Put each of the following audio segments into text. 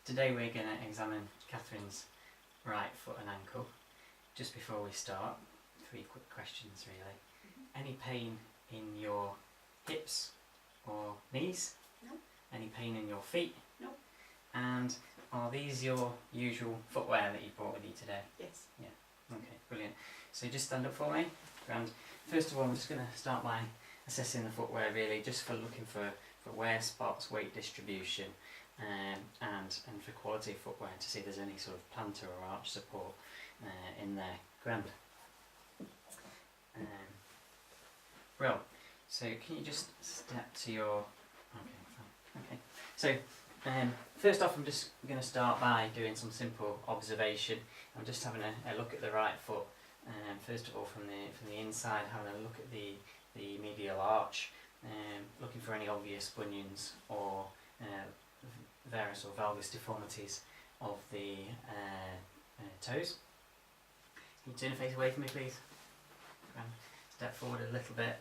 Today we're going to examine Catherine's right foot and ankle. Just before we start, 3 quick questions really. Any pain in your hips or knees? No. Any pain in your feet? No. And are these your usual footwear that you brought with you today? Yes. Okay, brilliant. So just stand up for me. And first of all, I'm just going to start by assessing the footwear really, just for looking for wear spots, weight distribution, and for quality of footwear, to see if there's any sort of plantar or arch support in there. Grand. Well, so can you just step to your... Okay, fine. Okay. So first off, I'm just going to start by doing some simple observation. I'm just having a look at the right foot. First of all, from the inside, having a look at the medial arch, looking for any obvious bunions or varus or valgus deformities of the toes. Can you turn your face away from me, please? Step forward a little bit.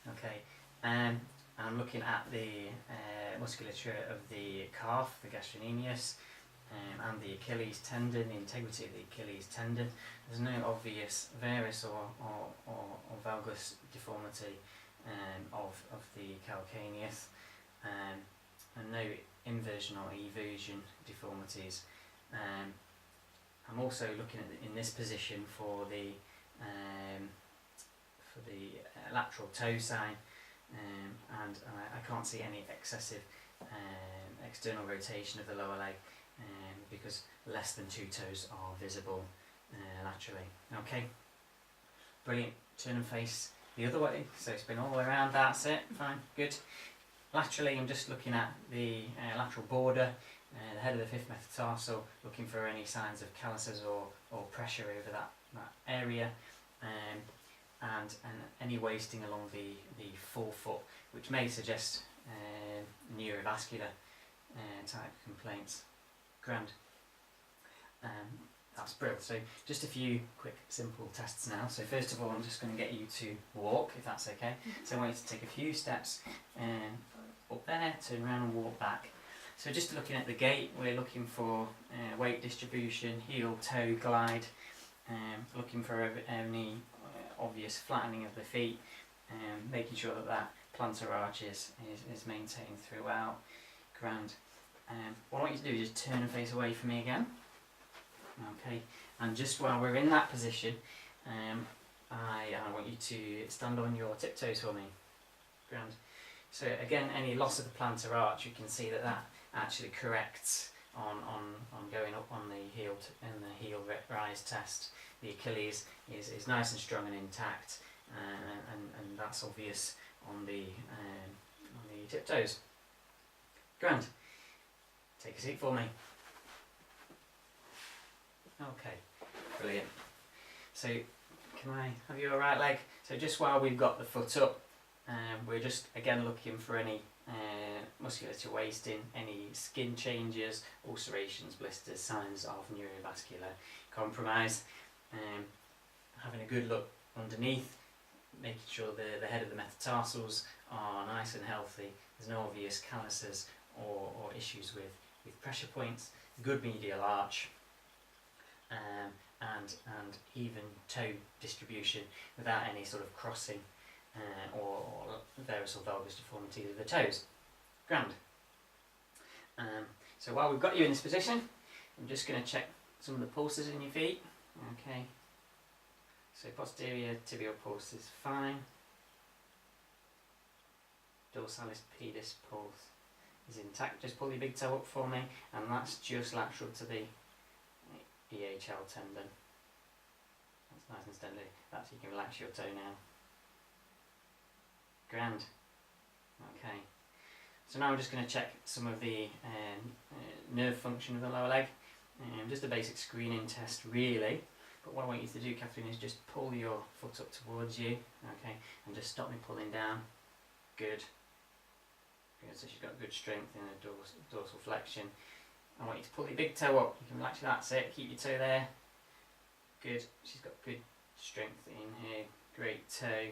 Okay. I'm looking at the musculature of the calf, the gastrocnemius, and the Achilles tendon, the integrity of the Achilles tendon. There's no obvious varus or valgus deformity of the calcaneus, and no inversion or eversion deformities. I'm also looking at in this position for the lateral toe sign, and I can't see any excessive external rotation of the lower leg, because less than 2 toes are visible laterally. Okay, brilliant. Turn and face the other way, so spin all the way around. That's it. Fine, good. Laterally, I'm just looking at the lateral border, the head of the 5th metatarsal, looking for any signs of calluses or pressure over that area, and any wasting along the forefoot, which may suggest neurovascular type complaints. Grand. That's brilliant. So just a few quick simple tests now. So first of all, I'm just going to get you to walk, if that's okay. So I want you to take a few steps up there, turn around and walk back. So just looking at the gait, we're looking for weight distribution, heel-toe glide, looking for any obvious flattening of the feet, making sure that plantar arch is maintained throughout. Grand. What I want you to do is just turn and face away from me again. Okay, and just while we're in that position, I want you to stand on your tiptoes for me. Grand. So again, any loss of the plantar arch, you can see that actually corrects on going up on the heel in the heel rise test. The Achilles is nice and strong and intact, and that's obvious on the tiptoes. Grand. Take a seat for me. Okay, brilliant. So can I have your right leg? So just while we've got the foot up, we're just again looking for any musculature wasting, any skin changes, ulcerations, blisters, signs of neurovascular compromise. Having a good look underneath, making sure the head of the metatarsals are nice and healthy. There's no obvious calluses or issues with pressure points. Good medial arch, and even toe distribution without any sort of crossing or varus or valgus deformity of the toes. Grand. So while we've got you in this position, I'm just going to check some of the pulses in your feet. Okay. So posterior tibial pulse is fine. Dorsalis pedis pulse is intact. Just pull your big toe up for me, and that's just lateral to the EHL tendon. That's nice and steady. That's, you can relax your toe now. Grand. Okay. So now I'm just going to check some of the nerve function of the lower leg. Just a basic screening test really. But what I want you to do, Catherine, is just pull your foot up towards you, okay, and just stop me pulling down. Good. Good. So she's got good strength in her dorsal flexion. I want you to pull your big toe up. You can relax, that's it. Keep your toe there. Good. She's got good strength in here. Great toe.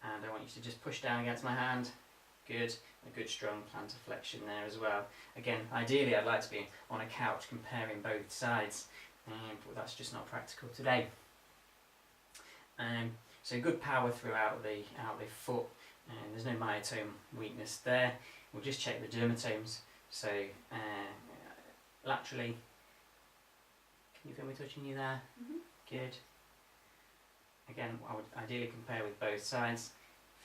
And I want you to just push down against my hand. good. A good strong plantar flexion there as well. Again, ideally I'd like to be on a couch comparing both sides, but that's just not practical today. So good power throughout the foot, and there's no myotome weakness there. We'll just check the dermatomes. So laterally, can you feel me touching you there? Mm-hmm. Good. Again, I would ideally compare with both sides.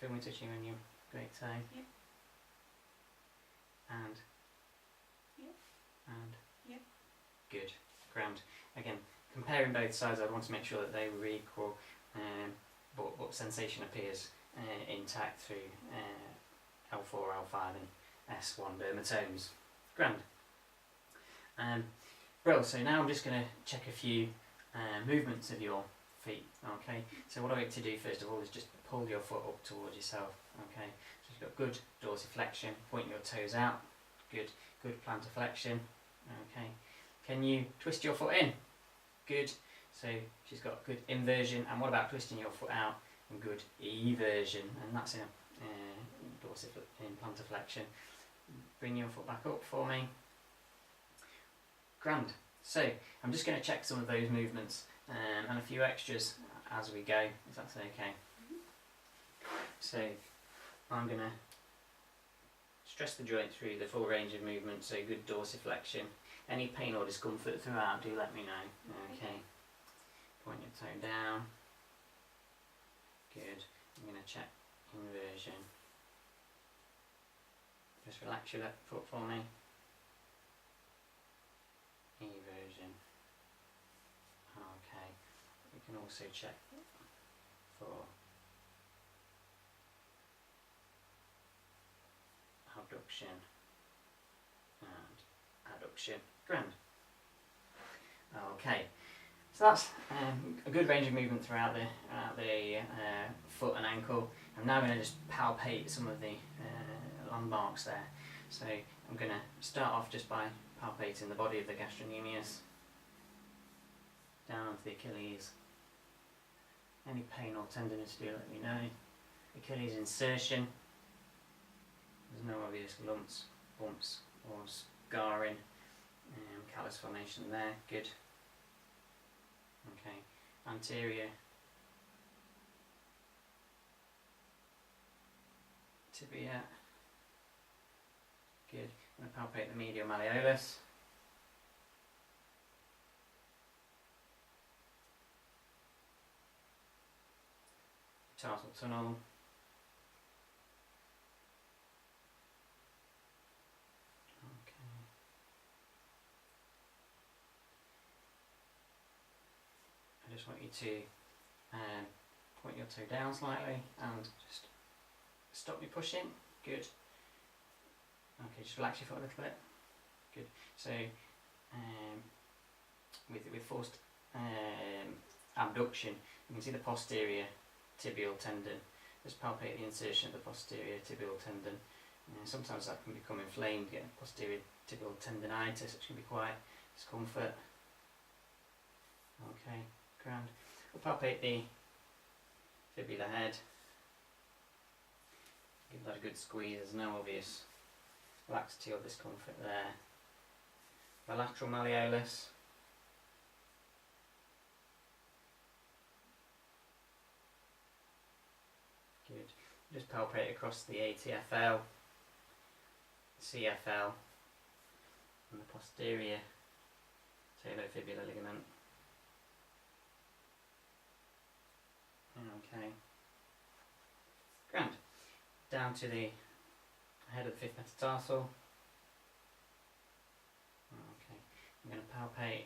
Feel me touching on your great toe. Yep. And. Yep. And. Yep. Good. Grand. Again, comparing both sides, I'd want to make sure that they were equal, but sensation appears intact through L4, L5 and S1 dermatomes. Grand. Well, so now I'm just going to check a few movements of your feet. Okay, so what I like to do first of all is just pull your foot up towards yourself. Okay, so you've got good dorsiflexion, point your toes out, good plantar flexion. Okay, can you twist your foot in? Good, so she's got good inversion. And what about twisting your foot out? And good eversion, and that's in plantar flexion. Bring your foot back up for me. Grand. So I'm just going to check some of those movements and a few extras as we go, if that's okay. So I'm going to stress the joint through the full range of movement, so good dorsiflexion. Any pain or discomfort throughout, do let me know. Okay. Point your toe down. Good. I'm going to check inversion. Just relax your left foot for me. Eversion. Okay. We can also check for abduction and adduction. Grand. Okay. So that's a good range of movement throughout the foot and ankle. I'm now going to just palpate some of the landmarks there. So I'm going to start off just by palpating the body of the gastrocnemius, down onto the Achilles. Any pain or tenderness, do let me know. Achilles insertion. There's no obvious lumps, bumps or scarring. Callus formation there, good. Okay, anterior tibia, good. I'm going to palpate the medial malleolus. Tarsal tunnel. I just want you to point your toe down slightly and just stop me pushing. Good. Okay, just relax your foot a little bit. Good. So, with forced abduction, you can see the posterior tibial tendon. Just palpate the insertion of the posterior tibial tendon. Sometimes that can become inflamed, get posterior tibial tendinitis, which can be quite discomfort. Okay. Grand. We'll palpate the fibular head. Give that a good squeeze. There's no obvious laxity or discomfort there. The lateral malleolus. Good. Just palpate across the ATFL, CFL, and the posterior talofibular ligament. Okay. Grand. Down to the head of the fifth metatarsal. Okay. I'm going to palpate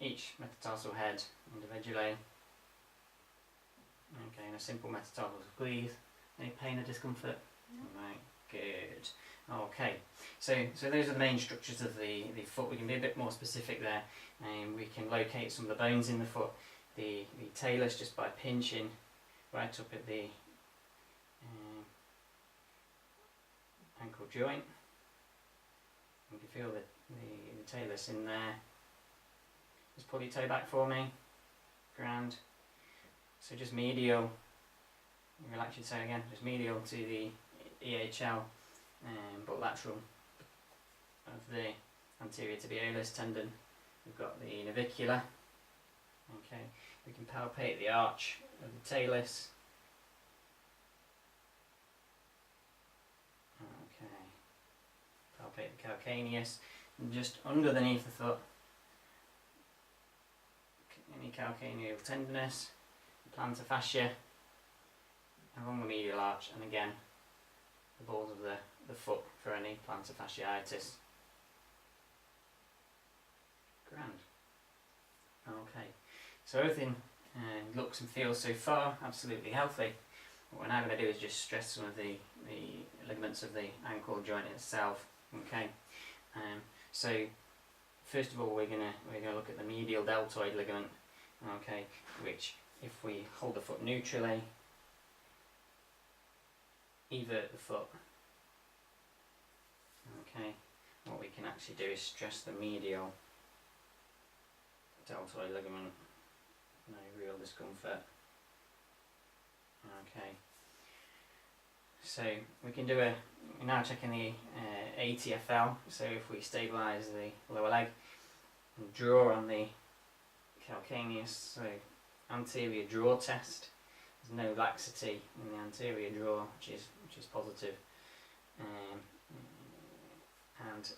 each metatarsal head individually. Okay, and a simple metatarsal squeeze. Any pain or discomfort? No. Right, good. Okay, so those are the main structures of the foot. We can be a bit more specific there, and we can locate some of the bones in the foot. The talus, just by pinching right up at the ankle joint. You can feel the talus in there. Just pull your toe back for me. Grand. So just medial relax your toe again, just medial to the EHL, but lateral of the anterior tibialis tendon. We've got the navicular. Okay, we can palpate the arch of the talus. Okay, palpate the calcaneus, and just underneath the foot, any calcaneal tenderness, the plantar fascia, along the medial arch, and again the balls of the foot for any plantar fasciitis. Grand. Okay, so everything looks and feels so far absolutely healthy. What we're now going to do is just stress some of the ligaments of the ankle joint itself. Okay, so first of all we're gonna look at the medial deltoid ligament. Okay, which if we hold the foot neutrally, evert the foot. Okay, what we can actually do is stress the medial deltoid ligament. No real discomfort. Okay, so we can do we're now checking the ATFL. So if we stabilise the lower leg and draw on the calcaneus, so anterior draw test. There's no laxity in the anterior draw, which is positive. And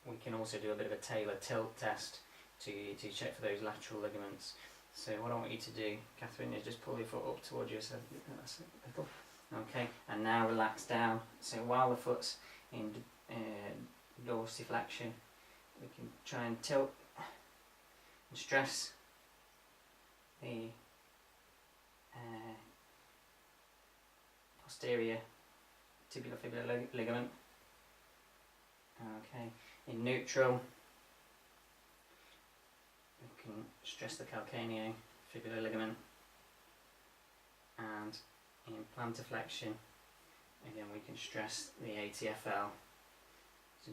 we can also do a bit of a talar tilt test to check for those lateral ligaments. So what I want you to do, Catherine, is just pull your foot up towards you, so that's a little. Okay, and now relax down. So while the foot's in dorsiflexion, we can try and tilt and stress the posterior tibulofibular ligament. Okay, in neutral, we can stress the calcaneofibular ligament, and in plantar flexion, again we can stress the ATFL. So,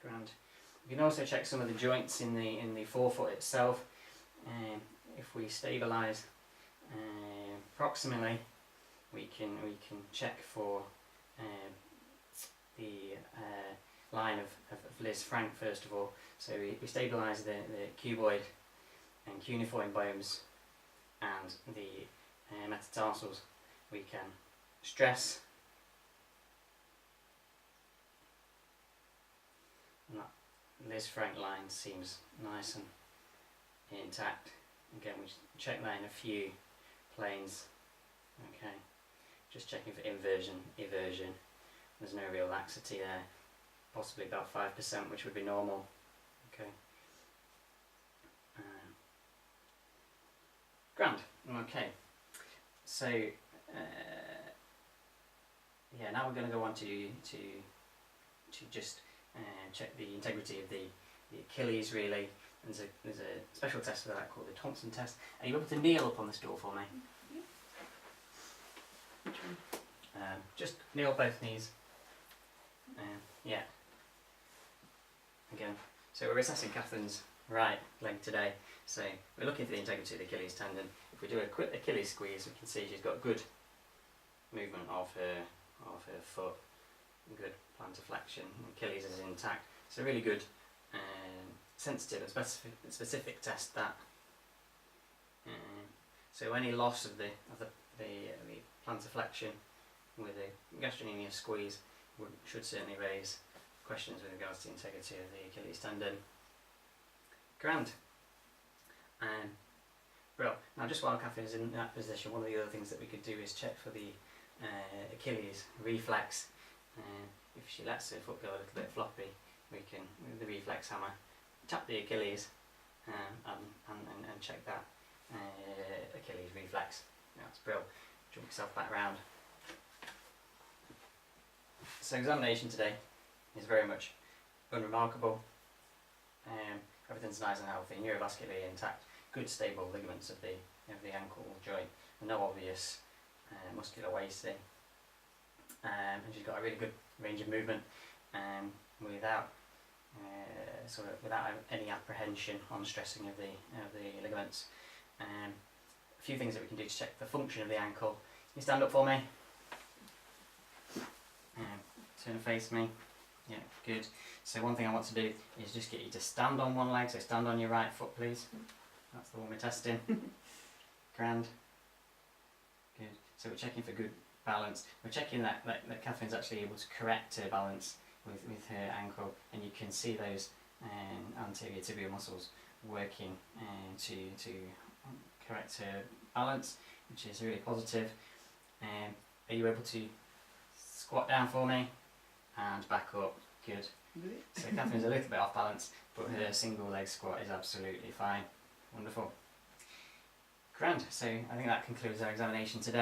grand. We can also check some of the joints in the forefoot itself. If we stabilise proximally, we can check for the line of Liz Frank first of all. So we stabilise the cuboid and cuneiform bones and the metatarsals. We can stress, and that Liz Frank line seems nice and intact. Again, we check that in a few planes. Okay, just checking for inversion, eversion. There's no real laxity there, possibly about 5%, which would be normal. Okay. Grand. Okay. So yeah, now we're going to go on to just check the integrity of the Achilles. Really, there's a special test for that called the Thompson test. Are you able to kneel up on the stool for me? Which one? Just kneel both knees. Yeah. Again. So we're assessing Catherine's right leg today. So we're looking for the integrity of the Achilles tendon. If we do a quick Achilles squeeze, we can see she's got good movement of her foot, good plantar flexion. Achilles is intact. It's a really good, sensitive and specific test. That. So any loss of the plantar flexion with a gastrocnemius squeeze should certainly raise questions with regards to the integrity of the Achilles tendon. Grand. Well, now just while Catherine is in that position, one of the other things that we could do is check for the Achilles reflex. If she lets her foot go a little bit floppy, we can, with the reflex hammer, tap the Achilles and check that Achilles reflex. That's brilliant. Jump yourself back round. So examination today is very much unremarkable. Everything's nice and healthy, neurovascularly intact, good stable ligaments of the ankle joint, no obvious muscular wasting, and she's got a really good range of movement without without any apprehension on stressing of the ligaments. few things that we can do to check the function of the ankle. Can you stand up for me? Turn and face me. Yeah, good. So one thing I want to do is just get you to stand on one leg, so stand on your right foot please. That's the one we're testing. Grand. Good. So we're checking for good balance. We're checking that Catherine's actually able to correct her balance with her ankle, and you can see those anterior tibial muscles working to correct her balance, which is really positive. Are you able to squat down for me and back up? Good. So Catherine's a little bit off balance, but her single leg squat is absolutely fine. Wonderful. Grand. So I think that concludes our examination today.